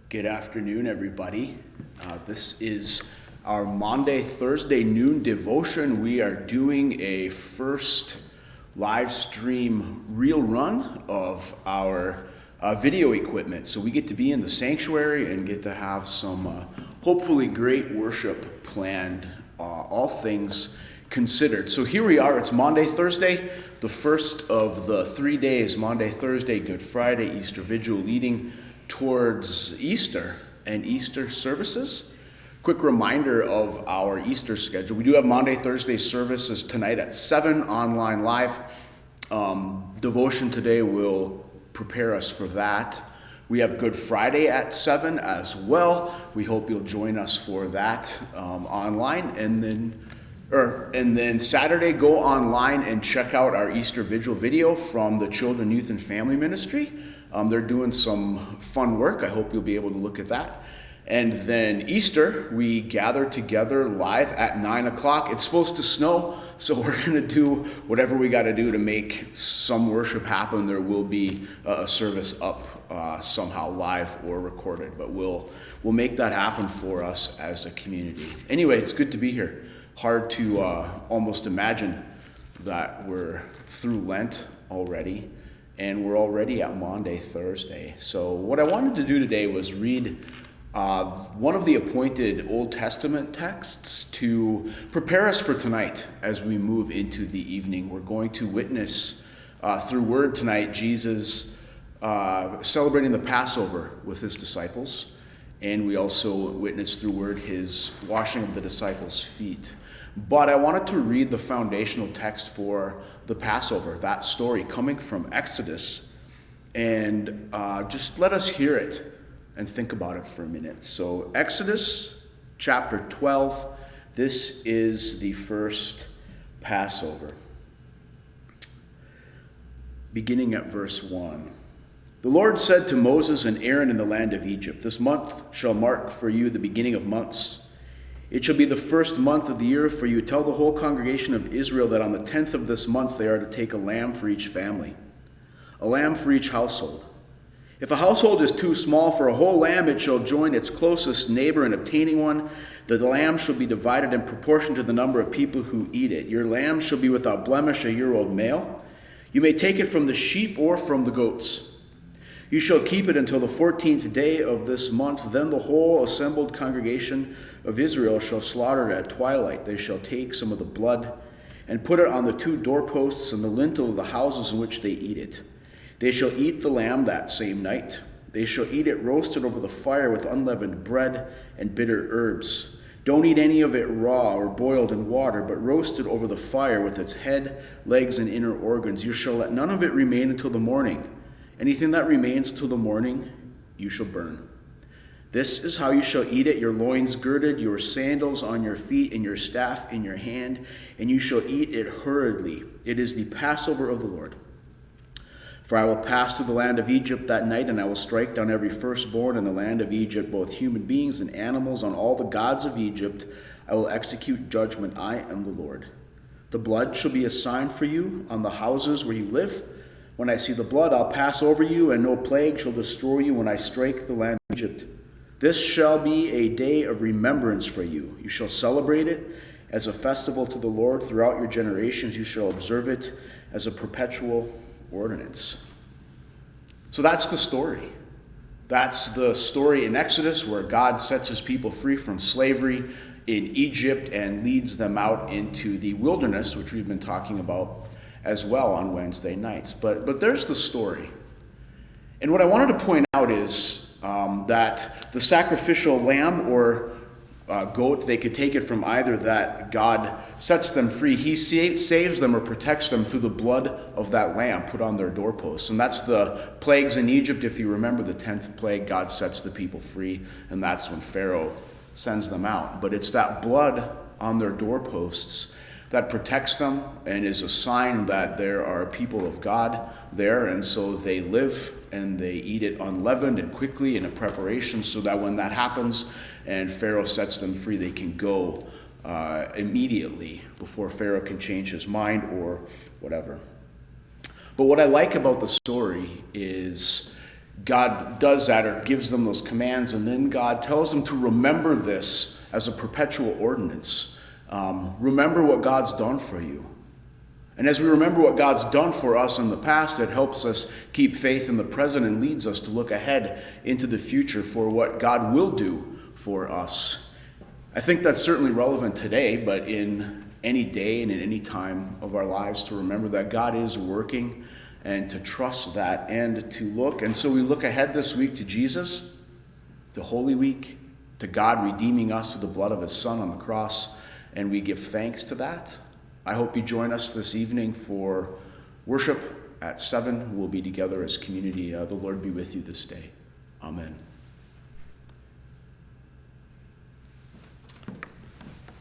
Good afternoon, everybody. This is our Maundy, Thursday noon devotion. We are doing a first live stream reel run of our video equipment. So we get to be in the sanctuary and get to have some hopefully great worship planned, all things considered. So here we are. It's Maundy, Thursday, the first of the 3 days, Maundy, Thursday, Good Friday, Easter Vigil, leading towards Easter and Easter services. Quick reminder of our Easter schedule. We do have Maundy, Thursday services tonight at 7 online live. Devotion today will prepare us for that. We have Good Friday at 7 as well. We hope you'll join us for that online. And then Saturday, go online and check out our Easter Vigil video from the Children, Youth, and Family Ministry. They're doing some fun work. I hope you'll be able to look at that. And then Easter, we gather together live at 9 o'clock. It's supposed to snow, so we're going to do whatever we got to do to make some worship happen. There will be a service up somehow live or recorded, but we'll make that happen for us as a community. Anyway, it's good to be here. Hard to almost imagine that we're through Lent already. And we're already at Maundy, Thursday. So what I wanted to do today was read one of the appointed Old Testament texts to prepare us for tonight as we move into the evening. We're going to witness through word tonight Jesus celebrating the Passover with his disciples. And we also witness through word his washing of the disciples' feet. But I wanted to read the foundational text for the Passover, that story coming from Exodus, and just let us hear it and think about it for a minute. So Exodus chapter 12, this is the first Passover. Beginning at verse 1. The Lord said to Moses and Aaron in the land of Egypt, "This month shall mark for you the beginning of months. It shall be the first month of the year for you. Tell the whole congregation of Israel that on the 10th of this month they are to take a lamb for each family, a lamb for each household. If a household is too small for a whole lamb, it shall join its closest neighbor in obtaining one. The lamb shall be divided in proportion to the number of people who eat it. Your lamb shall be without blemish, a year-old male. You may take it from the sheep or from the goats. You shall keep it until the 14th day of this month. Then the whole assembled congregation of Israel shall slaughter it at twilight. They shall take some of the blood and put it on the 2 doorposts and the lintel of the houses in which they eat it. They shall eat the lamb that same night. They shall eat it roasted over the fire with unleavened bread and bitter herbs. Don't eat any of it raw or boiled in water, but roasted over the fire with its head, legs, and inner organs. You shall let none of it remain until the morning. Anything that remains until the morning, you shall burn. This is how you shall eat it, your loins girded, your sandals on your feet, and your staff in your hand, and you shall eat it hurriedly. It is the Passover of the Lord. For I will pass through the land of Egypt that night, and I will strike down every firstborn in the land of Egypt, both human beings and animals, on all the gods of Egypt. I will execute judgment. I am the Lord. The blood shall be a sign for you on the houses where you live. When I see the blood, I'll pass over you, and no plague shall destroy you when I strike the land of Egypt. This shall be a day of remembrance for you. You shall celebrate it as a festival to the Lord throughout your generations. You shall observe it as a perpetual ordinance." So that's the story. That's the story in Exodus where God sets his people free from slavery in Egypt and leads them out into the wilderness, which we've been talking about as well on Wednesday nights. But there's the story. And what I wanted to point out is that the sacrificial lamb or goat, they could take it from either, that God sets them free. He saves them or protects them through the blood of that lamb put on their doorposts. And that's the plagues in Egypt. If you remember the 10th plague, God sets the people free, and that's when Pharaoh sends them out. But it's that blood on their doorposts that protects them and is a sign that there are people of God there, and so they live and they eat it unleavened and quickly in a preparation so that when that happens and Pharaoh sets them free, they can go immediately before Pharaoh can change his mind or whatever. But what I like about the story is God does that or gives them those commands, and then God tells them to remember this as a perpetual ordinance. Remember what God's done for you. And as we remember what God's done for us in the past, it helps us keep faith in the present and leads us to look ahead into the future for what God will do for us. I think that's certainly relevant today, but in any day and in any time of our lives, to remember that God is working and to trust that and to look. And so we look ahead this week to Jesus, to Holy Week, to God redeeming us through the blood of his Son on the cross, and we give thanks to that. I hope you join us this evening for worship at 7. We'll be together as community. The Lord be with you this day. Amen.